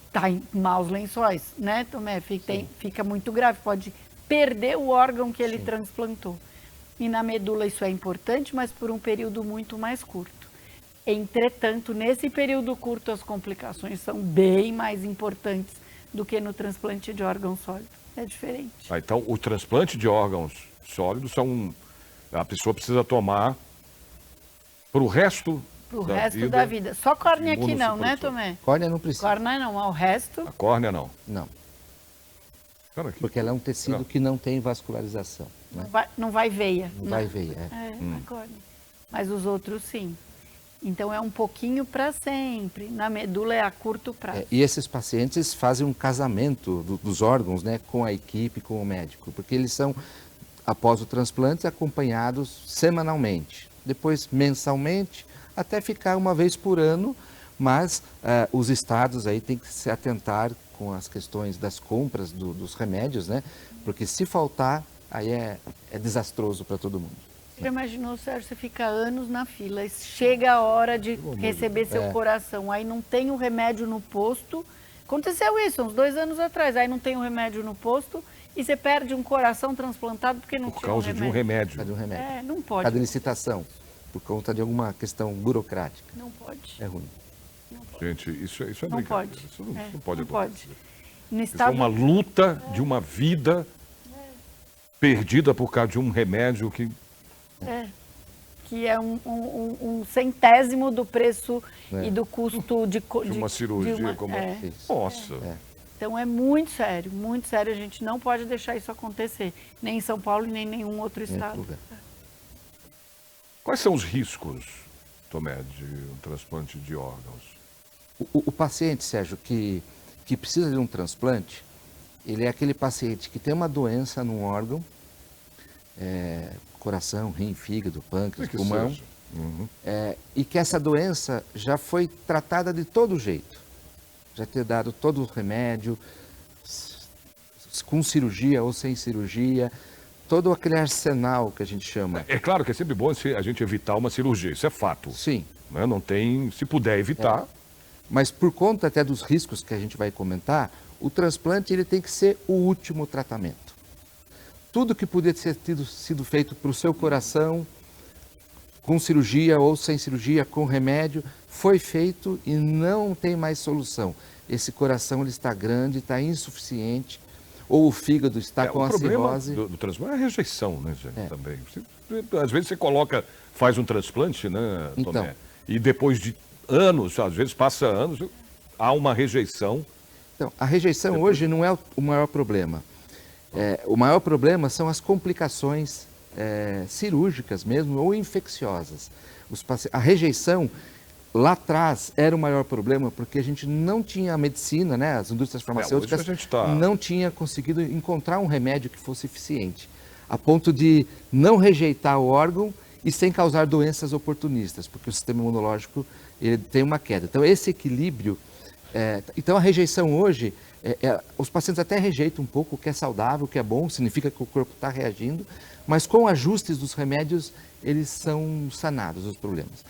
Speaker 3: está em maus lençóis, né, Tomé? Fica muito grave, pode perder o órgão que ele transplantou. E na medula isso é importante, mas por um período muito mais curto. Entretanto, nesse período curto, as complicações são bem mais importantes do que no transplante de órgão sólido. É diferente.
Speaker 1: Então, o transplante de órgãos sólidos a pessoa precisa tomar para o resto
Speaker 3: da vida. Só córnea aqui não, né, Tomé?
Speaker 2: Córnea não precisa.
Speaker 3: Córnea não, mas o resto...
Speaker 1: A córnea não?
Speaker 2: Não. Porque ela é um tecido que não tem vascularização. Né?
Speaker 3: Não vai veia.
Speaker 2: Não vai veia,
Speaker 3: a córnea. Mas os outros sim. Então é um pouquinho para sempre. Na medula é a curto prazo.
Speaker 2: E esses pacientes fazem um casamento dos órgãos, né, com a equipe, com o médico, porque eles são, após o transplante, acompanhados semanalmente, depois mensalmente, até ficar uma vez por ano, mas os estados aí têm que se atentar com as questões das compras dos remédios, né, porque se faltar, aí é desastroso para todo mundo.
Speaker 3: Você imaginou, Sérgio, você fica anos na fila, chega a hora de receber seu coração, aí não tem o remédio no posto. Aconteceu isso uns 2 anos atrás, aí não tem o remédio no posto e você perde um coração transplantado porque não tinha um remédio.
Speaker 1: Por causa de um remédio.
Speaker 2: Por causa de um remédio.
Speaker 3: Não pode.
Speaker 2: Cada licitação, por conta de alguma questão burocrática.
Speaker 3: Não pode.
Speaker 2: É ruim.
Speaker 3: Não pode.
Speaker 1: Gente, isso é
Speaker 3: Não
Speaker 1: brincadeira.
Speaker 3: pode.
Speaker 1: Isso não pode
Speaker 3: não pode. No
Speaker 1: Isso é uma luta de uma vida perdida por causa de um remédio que
Speaker 3: é um centésimo do preço e do custo de
Speaker 1: uma cirurgia como Nossa.
Speaker 3: Então é muito sério, a gente não pode deixar isso acontecer, nem em São Paulo, nem em nenhum outro estado.
Speaker 1: Quais são os riscos, Tomé, de um transplante de órgãos?
Speaker 2: O paciente, Sérgio, que precisa de um transplante, ele é aquele paciente que tem uma doença num órgão, coração, rim, fígado, pâncreas,
Speaker 1: Que
Speaker 2: pulmão,
Speaker 1: seja. Uhum.
Speaker 2: e que essa doença já foi tratada de todo jeito. Já ter dado todo o remédio, com cirurgia ou sem cirurgia, todo aquele arsenal que a gente chama.
Speaker 1: É claro que é sempre bom a gente evitar uma cirurgia, isso é fato.
Speaker 2: Sim.
Speaker 1: Né? Não tem, se puder evitar.
Speaker 2: Mas por conta até dos riscos que a gente vai comentar, o transplante ele tem que ser o último tratamento. Tudo que podia ter sido feito para o seu coração, com cirurgia ou sem cirurgia, com remédio, foi feito e não tem mais solução. Esse coração ele está grande, está insuficiente, ou o fígado está com a cirrose.
Speaker 1: O problema do transplante é a rejeição, né, gente, também. Às vezes você faz um transplante, né, Tomé,
Speaker 2: Então.
Speaker 1: e depois de anos, às vezes passa anos, há uma rejeição.
Speaker 2: Então, a rejeição hoje não é o maior problema. O maior problema são as complicações cirúrgicas mesmo ou infecciosas. A rejeição lá atrás era o maior problema porque a gente não tinha a medicina, né? As indústrias farmacêuticas não tinham conseguido encontrar um remédio que fosse eficiente, a ponto de não rejeitar o órgão e sem causar doenças oportunistas, porque o sistema imunológico ele tem uma queda. Então esse equilíbrio, então a rejeição hoje, os pacientes até rejeitam um pouco o que é saudável, o que é bom, significa que o corpo está reagindo, mas com ajustes dos remédios eles são sanados os problemas.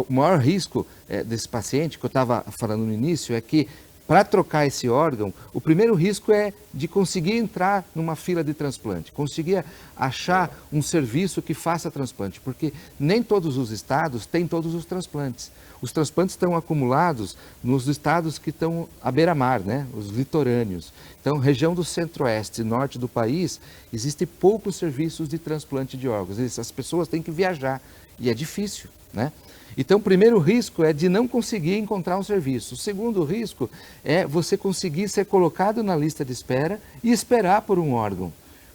Speaker 2: O maior risco desse paciente, que eu estava falando no início, é que para trocar esse órgão, o primeiro risco é de conseguir entrar numa fila de transplante, conseguir achar um serviço que faça transplante, porque nem todos os estados têm todos os transplantes. Os transplantes estão acumulados nos estados que estão à beira-mar, né? Os litorâneos. Então, região do centro-oeste e norte do país, existem poucos serviços de transplante de órgãos. As pessoas têm que viajar e é difícil, né? Então, o primeiro risco é de não conseguir encontrar um serviço. O segundo risco é você conseguir ser colocado na lista de espera e esperar por um órgão,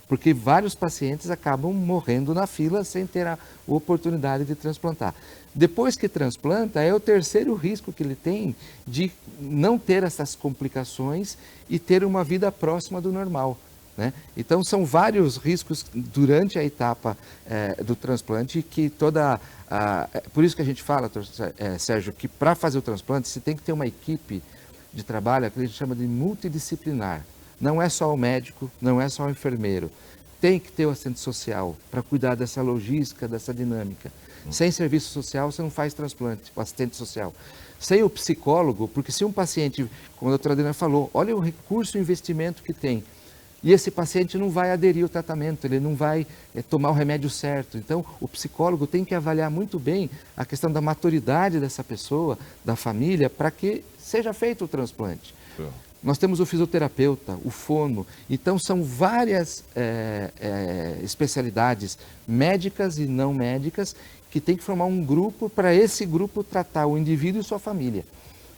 Speaker 2: porque vários pacientes acabam morrendo na fila sem ter a oportunidade de transplantar. Depois que transplanta, é o terceiro risco que ele tem de não ter essas complicações e ter uma vida próxima do normal, né? Então, são vários riscos durante a etapa do transplante que por isso que a gente fala, Sérgio, que para fazer o transplante você tem que ter uma equipe de trabalho que a gente chama de multidisciplinar. Não é só o médico, não é só o enfermeiro. Tem que ter o assistente social para cuidar dessa logística, dessa dinâmica. Sem serviço social, você não faz transplante, o assistente social. Sem o psicólogo, porque se um paciente, como a doutora Adriana falou, olha o recurso e o investimento que tem, e esse paciente não vai aderir ao tratamento, ele não vai tomar o remédio certo. Então, o psicólogo tem que avaliar muito bem a questão da maturidade dessa pessoa, da família, para que seja feito o transplante. Nós temos o fisioterapeuta, o fono, então são várias especialidades médicas e não médicas que tem que formar um grupo para esse grupo tratar o indivíduo e sua família.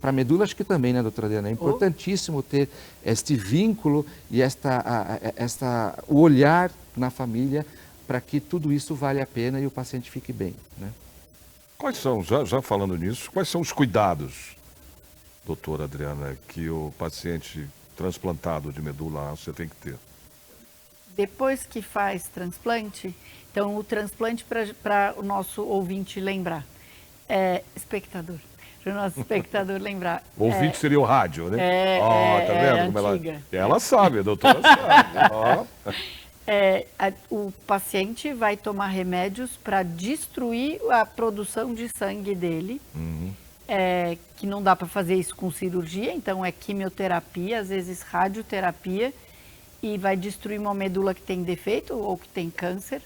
Speaker 2: Para a medula, acho que também, né, doutora Adriana? É importantíssimo ter este vínculo e o olhar na família para que tudo isso vale a pena e o paciente fique bem, né?
Speaker 1: Quais são, já falando nisso, quais são os cuidados, doutora Adriana, que o paciente transplantado de medula óssea tem que ter?
Speaker 3: Depois que faz transplante, então o transplante para o nosso ouvinte lembrar, espectador. Para o nosso espectador lembrar.
Speaker 1: O ouvinte seria o rádio, né? Tá vendo como
Speaker 3: antiga.
Speaker 1: Ela sabe, a doutora sabe.
Speaker 3: O paciente vai tomar remédios para destruir a produção de sangue dele, que não dá para fazer isso com cirurgia, então é quimioterapia, às vezes radioterapia, e vai destruir uma medula que tem defeito ou que tem câncer.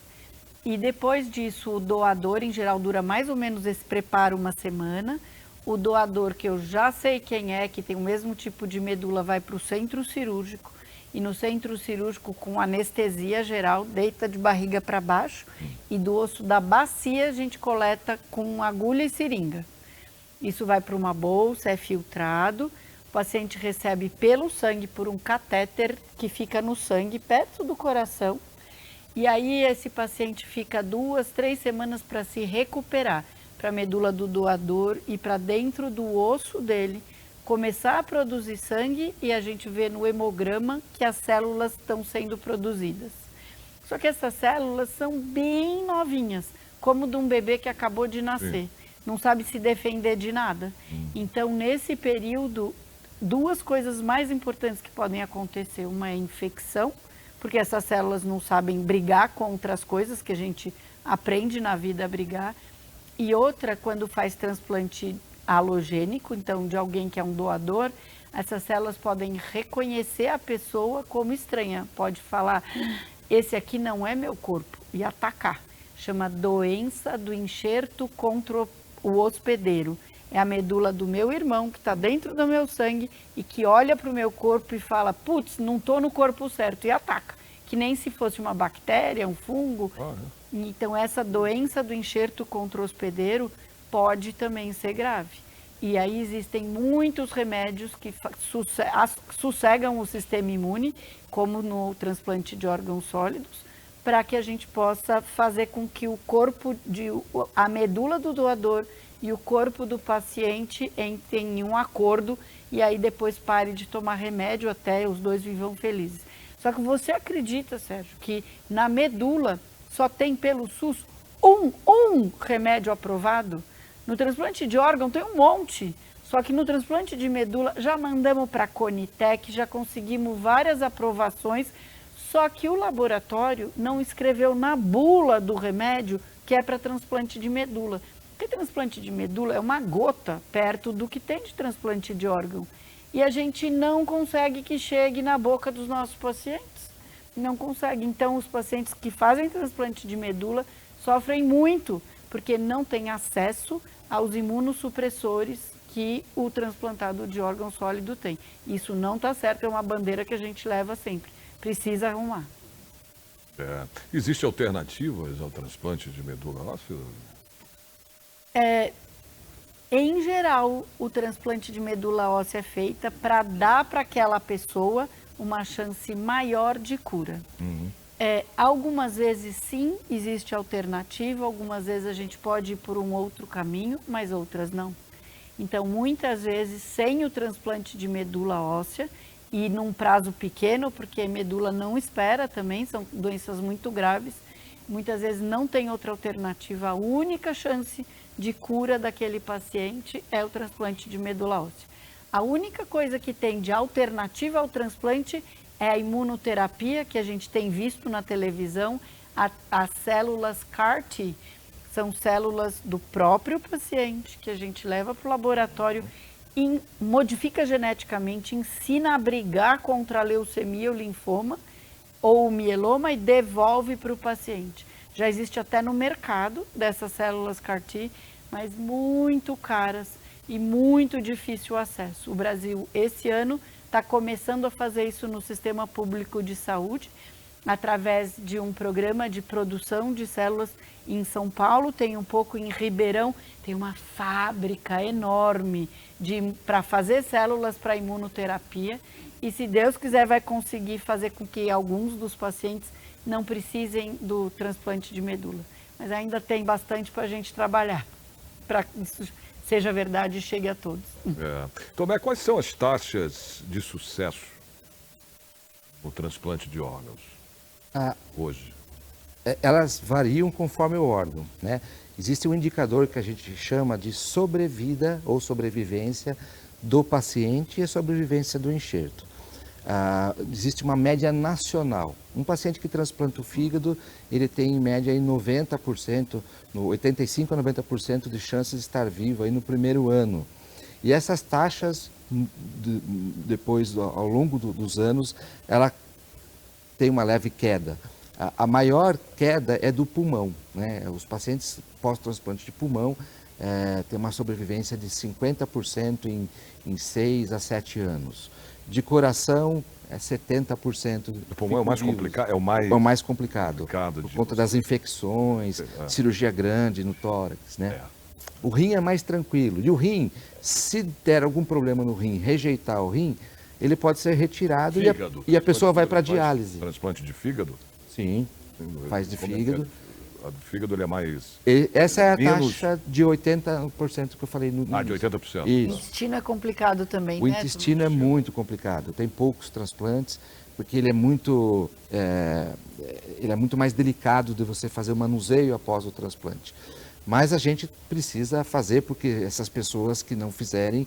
Speaker 3: E depois disso, o doador, em geral, dura mais ou menos esse preparo uma semana. O doador, que eu já sei quem é, que tem o mesmo tipo de medula, vai para o centro cirúrgico. E no centro cirúrgico, com anestesia geral, deita de barriga para baixo. E do osso da bacia, a gente coleta com agulha e seringa. Isso vai para uma bolsa, é filtrado. O paciente recebe pelo sangue por um catéter que fica no sangue, perto do coração. E aí esse paciente fica 2, 3 semanas para se recuperar, para a medula do doador e para dentro do osso dele começar a produzir sangue, e a gente vê no hemograma que as células estão sendo produzidas. Só que essas células são bem novinhas, como de um bebê que acabou de nascer. Sim. Não sabe se defender de nada. Então, nesse período, 2 coisas mais importantes que podem acontecer. Uma é a infecção, porque essas células não sabem brigar contra as coisas que a gente aprende na vida a brigar. E outra, quando faz transplante halogênico, então de alguém que é um doador, essas células podem reconhecer a pessoa como estranha. Pode falar, esse aqui não é meu corpo, e atacar. Chama doença do enxerto contra o hospedeiro. É a medula do meu irmão, que está dentro do meu sangue e que olha para o meu corpo e fala, putz, não estou no corpo certo, e ataca. Que nem se fosse uma bactéria, um fungo. Então, essa doença do enxerto contra o hospedeiro pode também ser grave. E aí existem muitos remédios que sossegam o sistema imune, como no transplante de órgãos sólidos, para que a gente possa fazer com que o corpo, a medula do doador e o corpo do paciente entrem em um acordo e aí depois pare de tomar remédio até os 2 vivam felizes. Só que você acredita, Sérgio, que na medula só tem pelo SUS um remédio aprovado? No transplante de órgão tem um monte, só que no transplante de medula já mandamos para a Conitec, já conseguimos várias aprovações, só que o laboratório não escreveu na bula do remédio que é para transplante de medula. Porque transplante de medula é uma gota perto do que tem de transplante de órgão. E a gente não consegue que chegue na boca dos nossos pacientes. Não consegue. Então, os pacientes que fazem transplante de medula sofrem muito, porque não têm acesso aos imunossupressores que o transplantado de órgão sólido tem. Isso não está certo, é uma bandeira que a gente leva sempre. Precisa arrumar.
Speaker 1: Existem alternativas ao transplante de medula óssea?
Speaker 3: Em geral, o transplante de medula óssea é feita para dar para aquela pessoa uma chance maior de cura. Algumas vezes sim, existe alternativa, algumas vezes a gente pode ir por um outro caminho, mas outras não. Então, muitas vezes, sem o transplante de medula óssea, e num prazo pequeno, porque medula não espera também, são doenças muito graves, muitas vezes não tem outra alternativa, a única chance de cura daquele paciente é o transplante de medula óssea. A única coisa que tem de alternativa ao transplante é a imunoterapia, que a gente tem visto na televisão, as células CAR-T, são células do próprio paciente, que a gente leva para o laboratório, modifica geneticamente, ensina a brigar contra a leucemia, o linfoma ou o mieloma e devolve para o paciente. Já existe até no mercado dessas células CAR-T, mas muito caras e muito difícil o acesso. O Brasil, esse ano, está começando a fazer isso no sistema público de saúde, através de um programa de produção de células em São Paulo, tem um pouco em Ribeirão, tem uma fábrica enorme para fazer células para imunoterapia, e se Deus quiser vai conseguir fazer com que alguns dos pacientes não precisem do transplante de medula. Mas ainda tem bastante para a gente trabalhar, para que isso seja verdade e chegue a todos.
Speaker 1: Tomé, quais são as taxas de sucesso no transplante de órgãos hoje?
Speaker 2: Elas variam conforme o órgão, né? Existe um indicador que a gente chama de sobrevida ou sobrevivência do paciente e a sobrevivência do enxerto. Existe uma média nacional. Um paciente que transplanta o fígado, ele tem em média aí 90%, 85% a 90% de chances de estar vivo aí no primeiro ano. E essas taxas, depois, ao longo dos anos, ela tem uma leve queda. A maior queda é do pulmão, né? Os pacientes pós-transplante de pulmão têm uma sobrevivência de 50% em 6 a 7 anos. De coração, é 70%.
Speaker 1: O pulmão é o mais complicado? É o
Speaker 2: mais complicado por conta das infecções, cirurgia grande no tórax, né? O rim é mais tranquilo. E o rim, se der algum problema no rim, rejeitar o rim, ele pode ser retirado e a pessoa vai para diálise.
Speaker 1: Transplante de fígado?
Speaker 2: Sim. Faz de
Speaker 1: Como é
Speaker 2: fígado.
Speaker 1: que é? A do fígado ele é mais...
Speaker 2: Essa é a
Speaker 1: Menos-
Speaker 2: taxa de 80% que eu falei no
Speaker 1: Ah, de
Speaker 2: início.
Speaker 1: 80%.
Speaker 3: O
Speaker 2: Isso.
Speaker 3: intestino é complicado também,
Speaker 2: O
Speaker 3: né?
Speaker 2: intestino é muito complicado. Tem poucos transplantes, porque ele é muito mais delicado de você fazer o manuseio após o transplante. Mas a gente precisa fazer, porque essas pessoas que não fizerem,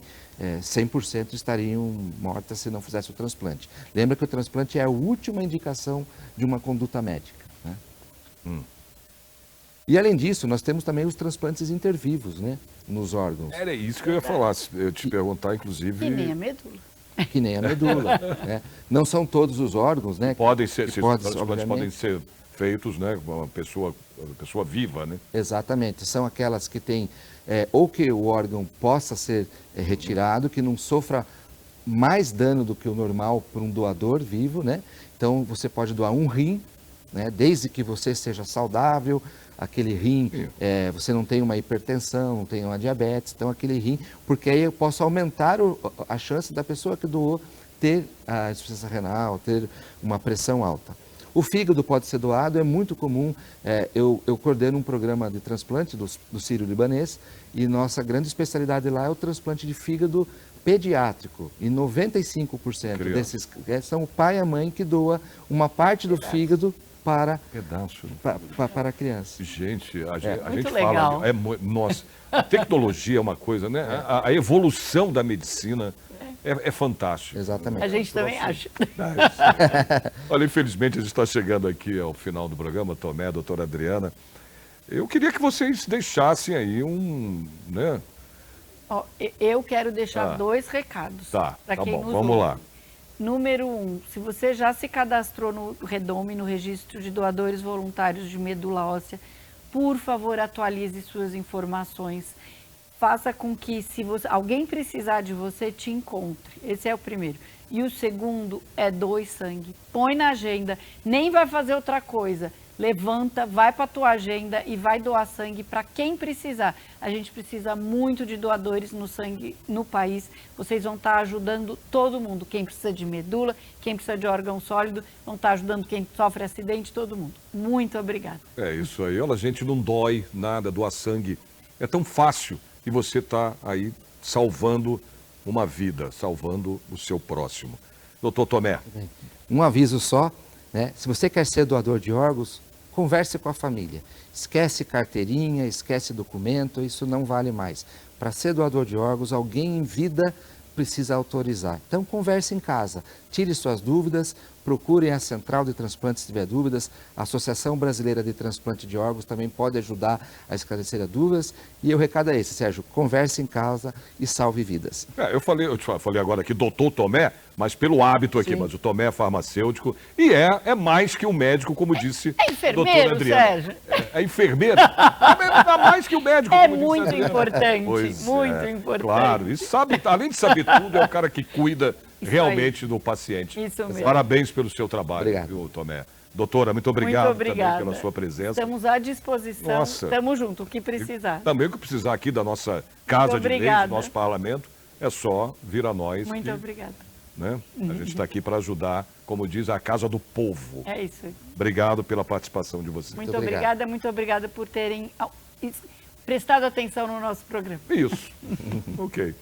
Speaker 2: 100% estariam mortas se não fizesse o transplante. Lembra que o transplante é a última indicação de uma conduta médica, né? E além disso, nós temos também os transplantes intervivos, né, nos órgãos,
Speaker 1: Era isso que eu ia falar, eu te perguntar, inclusive...
Speaker 3: Que nem a medula.
Speaker 2: que nem a medula, né? Não são todos os órgãos, né?
Speaker 1: Podem ser,
Speaker 2: que
Speaker 1: esses
Speaker 2: pode,
Speaker 1: transplantes podem
Speaker 2: obviamente.
Speaker 1: ser feitos, né, com uma pessoa viva, né?
Speaker 2: Exatamente, são aquelas que têm, ou que o órgão possa ser retirado, que não sofra mais dano do que o normal por um doador vivo, né? Então você pode doar um rim, né? Desde que você seja saudável, aquele rim, você não tem uma hipertensão, não tem uma diabetes, então aquele rim, porque aí eu posso aumentar a chance da pessoa que doou ter a insuficiência renal, ter uma pressão alta. O fígado pode ser doado, é muito comum. Eu coordeno um programa de transplante do Sírio-Libanês e nossa grande especialidade lá é o transplante de fígado pediátrico. E 95% desses são o pai e a mãe que doa uma parte do fígado para
Speaker 1: Pedaço.
Speaker 2: para a criança.
Speaker 1: Gente, a
Speaker 3: Muito
Speaker 1: gente
Speaker 3: legal.
Speaker 1: fala... Nossa, a tecnologia é uma coisa, né? A evolução da medicina é fantástica.
Speaker 2: Exatamente.
Speaker 3: A gente também acha.
Speaker 1: Olha, infelizmente a gente está chegando aqui ao final do programa, Tomé, doutora Adriana. Eu queria que vocês deixassem aí né?
Speaker 3: Ó, eu quero deixar
Speaker 1: Tá.
Speaker 3: 2 recados.
Speaker 1: Tá,
Speaker 3: pra
Speaker 1: tá
Speaker 3: quem
Speaker 1: bom,
Speaker 3: nos
Speaker 1: vamos
Speaker 3: ouve.
Speaker 1: lá.
Speaker 3: Número 1, se você já se cadastrou no Redome, no Registro de Doadores Voluntários de Medula Óssea, por favor, atualize suas informações. Faça com que, se alguém precisar de você, te encontre. Esse é o primeiro. E o segundo é doe sangue. Põe na agenda, nem vai fazer outra coisa. Levanta, vai para a tua agenda e vai doar sangue para quem precisar. A gente precisa muito de doadores no sangue no país. Vocês vão estar ajudando todo mundo. Quem precisa de medula, quem precisa de órgão sólido, vão estar ajudando quem sofre acidente, todo mundo. Muito obrigada.
Speaker 1: É isso aí. Olha, a gente não dói nada, doar sangue. É tão fácil e você está aí salvando uma vida, salvando o seu próximo. Doutor Tomé.
Speaker 2: Um aviso só, né? Se você quer ser doador de órgãos, converse com a família. Esquece carteirinha, esquece documento, isso não vale mais. Para ser doador de órgãos, alguém em vida precisa autorizar. Então, converse em casa, tire suas dúvidas, procurem a Central de Transplantes se tiver dúvidas. A Associação Brasileira de Transplante de Órgãos também pode ajudar a esclarecer as dúvidas. E o recado é esse, Sérgio, converse em casa e salve vidas.
Speaker 1: Eu te falei agora aqui, doutor Tomé, mas pelo hábito aqui,
Speaker 3: Sim.
Speaker 1: mas o Tomé é farmacêutico e é mais que um médico, como disse
Speaker 3: É enfermeiro,
Speaker 1: doutora Adriana.
Speaker 3: Sérgio.
Speaker 1: É enfermeiro? É mais que o médico,
Speaker 3: É
Speaker 1: como disse a
Speaker 3: muito
Speaker 1: Adriana.
Speaker 3: importante,
Speaker 1: Pois
Speaker 3: muito importante.
Speaker 1: Claro, e sabe, além de saber tudo, é o cara que cuida
Speaker 3: Isso
Speaker 1: realmente do paciente.
Speaker 3: Isso mesmo.
Speaker 1: Parabéns pelo seu trabalho,
Speaker 2: Obrigado.
Speaker 1: viu, Tomé? Doutora, muito obrigado
Speaker 3: Muito obrigada.
Speaker 1: também pela sua presença.
Speaker 3: Estamos à disposição.
Speaker 1: Nossa.
Speaker 3: Estamos juntos, o que precisar.
Speaker 1: Também o que precisar aqui da nossa Casa
Speaker 3: Muito
Speaker 1: de Leis,
Speaker 3: obrigada.
Speaker 1: do nosso parlamento, é só vir a nós.
Speaker 3: Muito
Speaker 1: que,
Speaker 3: obrigada.
Speaker 1: né? A gente está aqui para ajudar, como diz, a Casa do Povo.
Speaker 3: É isso aí.
Speaker 1: Obrigado pela participação de vocês.
Speaker 3: Muito
Speaker 2: obrigado.
Speaker 3: muito obrigada por terem prestado atenção no nosso programa.
Speaker 1: Isso. Ok.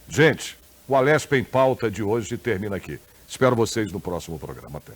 Speaker 1: Gente, o Alesp em Pauta de hoje termina aqui. Espero vocês no próximo programa. Até.